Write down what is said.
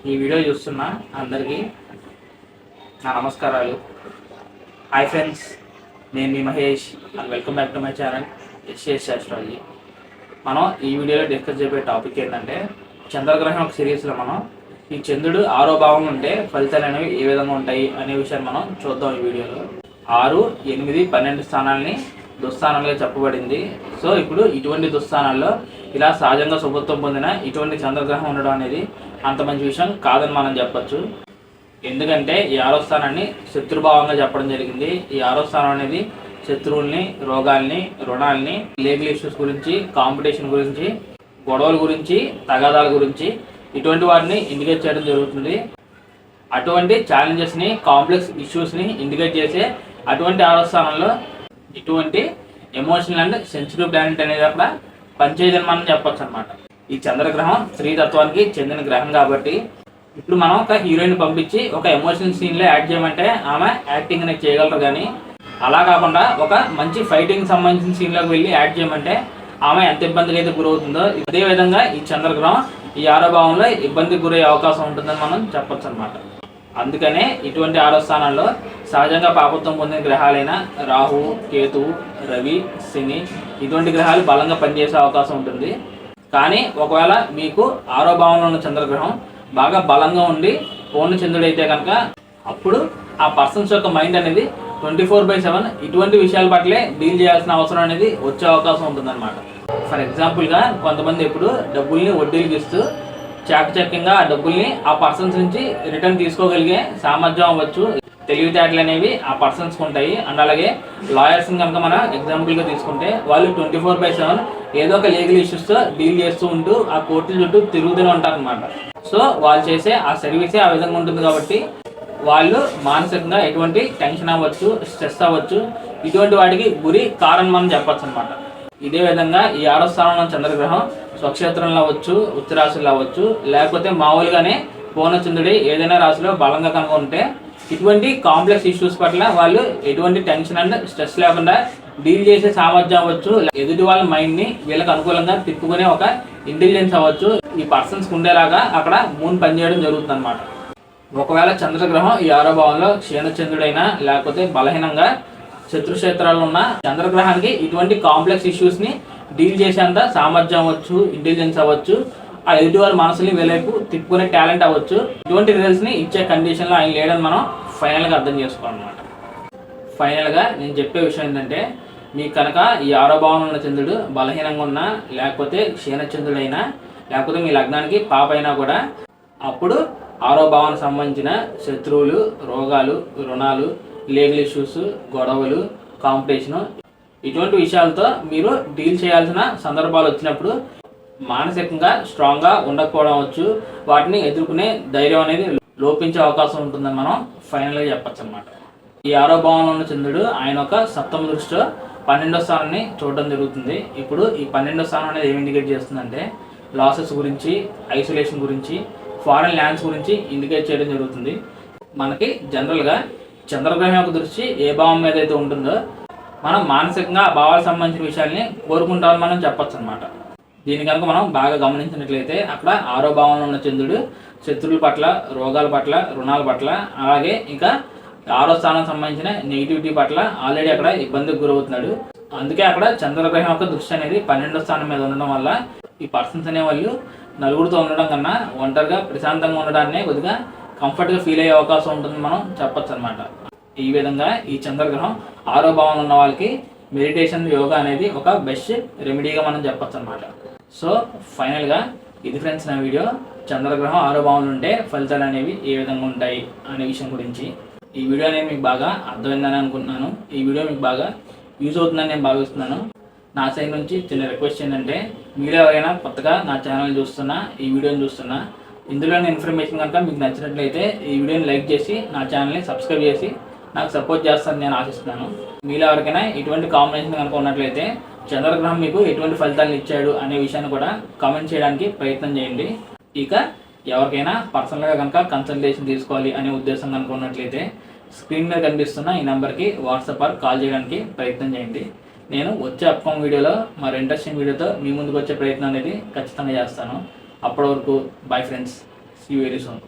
ఈ వీడియో చూస్తున్న అందరికీ నా నమస్కారాలు. హాయ్ ఫ్రెండ్స్, నేను మీ Mahesh and welcome back to my channel SS astrology. మనం ఈ వీడియోలో డిస్కస్ చేసే టాపిక్ ఏంటంటే చంద్రగ్రహణం ఒక సిరీస్లో మనం ఈ చంద్రుడు 6వ భావంలో ఉంటే ఫలితాలు అనేవి ఏ విధంగా ఉంటాయి అనే విషయాన్ని మనం చూద్దాం. ఈ వీడియోలో 6, 8, 12 స్థానాలని దుస్థానాలుగా చెప్పబడింది. సో ఇప్పుడు ఇటువంటి దుస్థానాల్లో ఇలా సహజంగా శుభత్వం పొందిన ఇటువంటి చంద్రగ్రహం ఉండడం అనేది అంత మంచి విషయం కాదని మనం చెప్పచ్చు. ఎందుకంటే ఈ 6వ స్థానాన్ని శత్రుభావంగా చెప్పడం జరిగింది. ఈ 6వ స్థానం అనేది శత్రువుల్ని, రోగాల్ని, రుణాల్ని, లీగల్ ఇష్యూస్ గురించి, కాంపిటీషన్ గురించి, గొడవల గురించి, తగాదాల గురించి ఇటువంటి వాటిని ఇండికేట్ చేయడం జరుగుతుంది. అటువంటి ఛాలెంజెస్ని, కాంప్లెక్స్ ఇష్యూస్ని ఇండికేట్ చేసే అటువంటి 6వ స్థానంలో ఇటువంటి ఎమోషనల్ అండ్ సెన్సిటివ్ ప్లానెట్ అనేది అక్కడ పనిచేయదని మనం చెప్పొచ్చు అనమాట. ఈ చంద్రగ్రహం స్త్రీ తత్వానికి చెందిన గ్రహం కాబట్టి ఇప్పుడు మనం ఒక హీరోయిన్ పంపించి ఒక ఎమోషనల్ సీన్లో యాక్ట్ చేయమంటే ఆమె యాక్టింగ్ అనేది చేయగలరు. కానీ అలా కాకుండా ఒక మంచి ఫైటింగ్ సంబంధించిన సీన్లోకి వెళ్ళి యాక్ట్ చేయమంటే ఆమె ఎంత ఇబ్బందికి అయితే గురవుతుందో అదేవిధంగా ఈ చంద్రగ్రహం ఈ 6వ భావంలో ఇబ్బందికి గురయ్యే అవకాశం ఉంటుందని మనం చెప్పొచ్చు అనమాట. అందుకనే ఇటువంటి 6వ స్థానాల్లో సహజంగా పాపత్వం పొందిన గ్రహాలైన రాహు, కేతువు, రవి, శని ఇటువంటి గ్రహాలు బలంగా పనిచేసే అవకాశం ఉంటుంది. కానీ ఒకవేళ మీకు 6వ భావంలో ఉన్న చంద్రగ్రహం బాగా బలంగా ఉండి పూర్ణచంద్రుడైతే కనుక అప్పుడు ఆ పర్సన్స్ యొక్క మైండ్ అనేది 24/7 ఇటువంటి విషయాల పట్లే డీల్ చేయాల్సిన అవసరం అనేది వచ్చే అవకాశం ఉంటుందన్నమాట. ఫర్ ఎగ్జాంపుల్గా కొంతమంది ఎప్పుడు డబ్బుల్ని వడ్డీలకు ఇస్తూ చాకచక్యంగా ఆ డబ్బుల్ని ఆ పర్సన్స్ నుంచి రిటర్న్ తీసుకోగలిగే సామర్థ్యం అవ్వచ్చు, తెలివితేటలు అనేవి ఆ పర్సన్స్కి ఉంటాయి. అండ్ అలాగే లాయర్స్ని కనుక మనం ఎగ్జాంపుల్గా తీసుకుంటే వాళ్ళు 24/7 ఏదో ఒక లీగల్ ఇష్యూస్తో డీల్ చేస్తూ ఉంటూ ఆ కోర్టుల చుట్టూ తిరుగుతూనే ఉంటారు అనమాట. సో వాళ్ళు చేసే ఆ సర్వీసే ఆ విధంగా ఉంటుంది కాబట్టి వాళ్ళు మానసికంగా ఎటువంటి టెన్షన్ అవ్వచ్చు, స్ట్రెస్ అవ్వచ్చు, ఇటువంటి వాటికి గురి కారణం మనం చెప్పచ్చు అనమాట. ఇదే విధంగా ఈ 6వ స్థానంలో చంద్రగ్రహం స్వక్షేత్రంలో అవ్వచ్చు, ఉత్తరాశుల్లో అవ్వచ్చు, లేకపోతే మామూలుగానే పూర్ణచంద్రుడి ఏదైనా రాశిలో బలంగా కనుక ఉంటే ఇటువంటి కాంప్లెక్స్ ఇష్యూస్ పట్ల వాళ్ళు ఎటువంటి టెన్షన్ అండ్ స్ట్రెస్ లేకుండా డీల్ చేసే సామర్థ్యం అవ్వచ్చు, ఎదుటి వాళ్ళ మైండ్ని వీళ్ళకి అనుకూలంగా తిప్పుకునే ఒక ఇంటెలిజెన్స్ అవ్వచ్చు ఈ పర్సన్స్కి ఉండేలాగా అక్కడ మూన్ పనిచేయడం జరుగుతుంది అనమాట. ఒకవేళ చంద్రగ్రహం ఈ 6వ భావంలో క్షీణచంద్రుడైనా లేకపోతే బలహీనంగా శత్రుక్షేత్రాల్లో ఉన్న చంద్రగ్రహానికి ఇటువంటి కాంప్లెక్స్ ఇష్యూస్ని డీల్ చేసేంత సామర్థ్యం అవ్వచ్చు, ఇంటెలిజెన్స్ అవ్వచ్చు, ఆ ఎదుటివారి మనసుని వీళ్ళైపు తిప్పుకునే టాలెంట్ అవ్వచ్చు, ఇటువంటి రిజల్ట్స్ని ఇచ్చే కండిషన్లో ఆయన లేడని మనం ఫైనల్గా అర్థం చేసుకోవాలన్నమాట. ఫైనల్గా నేను చెప్పే విషయం ఏంటంటే మీకు కనుక ఈ 6వ భావంలో ఉన్న చంద్రుడు బలహీనంగా ఉన్నా లేకపోతే క్షీణచంద్రుడైనా లేకపోతే మీ లగ్నానికి పాప అయినా కూడా అప్పుడు 6వ భావానికి సంబంధించిన శత్రువులు, రోగాలు, రుణాలు, లీగల్ ఇష్యూస్, గొడవలు, కాంపిటీషను ఇటువంటి విషయాలతో మీరు డీల్ చేయాల్సిన సందర్భాలు వచ్చినప్పుడు మానసికంగా స్ట్రాంగ్గా ఉండకపోవడం అవచ్చు, వాటిని ఎదుర్కొనే ధైర్యం అనేది లోపించే అవకాశం ఉంటుందని మనం ఫైనల్గా చెప్పచ్చు అనమాట. ఈ 6వ భావంలో ఉన్న చంద్రుడు ఆయన ఒక సప్తమ దృష్టిలో 12వ స్థానాన్ని చూడడం జరుగుతుంది. ఇప్పుడు ఈ 12వ స్థానం అనేది ఏమి ఇండికేట్ చేస్తుందంటే లాసెస్ గురించి, ఐసోలేషన్ గురించి, ఫారెన్ ల్యాండ్స్ గురించి ఇండికేట్ చేయడం జరుగుతుంది. మనకి జనరల్గా చంద్రగ్రహం యొక్క దృష్టి ఏ భావం మీద అయితే ఉంటుందో మనం మానసికంగా ఆ భావాలకు సంబంధించిన విషయాల్ని కోరుకుంటామని మనం చెప్పచ్చు అనమాట. దీని కనుక మనం బాగా గమనించినట్లయితే అక్కడ 6వ భావంలో ఉన్న చంద్రుడు శత్రువుల పట్ల, రోగాల పట్ల, రుణాల పట్ల, అలాగే ఇంకా 6వ స్థానం సంబంధించిన నెగిటివిటీ పట్ల ఆల్రెడీ అక్కడ ఇబ్బందికి గురవుతున్నాడు. అందుకే అక్కడ చంద్రగ్రహం యొక్క దృష్టి అనేది 12వ స్థానం మీద ఉండడం వల్ల ఈ పర్సన్స్ అనేవాళ్ళు నలుగురితో ఉండడం కన్నా ఒంటరిగా ప్రశాంతంగా ఉండడాన్ని కొద్దిగా కంఫర్ట్గా ఫీల్ అయ్యే అవకాశం ఉంటుందని మనం చెప్పచ్చు అనమాట. ఈ విధంగా ఈ చంద్రగ్రహం 6వ భావంలో ఉన్న వాళ్ళకి మెడిటేషన్, యోగా అనేది ఒక బెస్ట్ రెమెడీగా మనం చెప్పచ్చు అనమాట. సో ఫైనల్గా ఇది ఫ్రెండ్స్ నా వీడియో. చంద్రగ్రహం 6వ భావంలో ఉంటే ఫలితాలు అనేవి ఏ విధంగా ఉంటాయి అనే విషయం గురించి. ఈ వీడియో అనేది మీకు బాగా అర్థమైందని అనుకుంటున్నాను. ఈ వీడియో మీకు బాగా యూజ్ అవుతుందని నేను భావిస్తున్నాను. నా సైడ్ నుంచి చిన్న రిక్వెస్ట్ ఏంటంటే మీరు ఎవరైనా కొత్తగా నా ఛానల్ చూస్తున్నా, ఈ వీడియోని చూస్తున్నా, ఇందులోని ఇన్ఫర్మేషన్ కనుక మీకు నచ్చినట్లయితే ఈ వీడియోని లైక్ చేసి నా ఛానల్ని సబ్స్క్రైబ్ చేసి నాకు సపోర్ట్ చేస్తారని నేను ఆశిస్తున్నాను. మీలో ఎవరికైనా ఇటువంటి కాంబినేషన్ కనుక ఉన్నట్లయితే చంద్రగ్రహం మీకు ఎటువంటి ఫలితాలను ఇచ్చాడు అనే విషయాన్ని కూడా కామెంట్ చేయడానికి ప్రయత్నం చేయండి. ఇక ఎవరికైనా పర్సనల్గా కనుక కన్సల్టేషన్ తీసుకోవాలి అనే ఉద్దేశం కనుక ఉన్నట్లయితే స్క్రీన్ మీద కనిపిస్తున్న ఈ నెంబర్కి వాట్సాప్ ఆర్ కాల్ చేయడానికి ప్రయత్నం చేయండి. నేను వచ్చే అప్కమింగ్ వీడియోలో మరి ఇంట్రెస్టింగ్ వీడియోతో మీ ముందుకు వచ్చే ప్రయత్నం అనేది ఖచ్చితంగా చేస్తాను. అప్పటి వరకు bye friends. See very soon.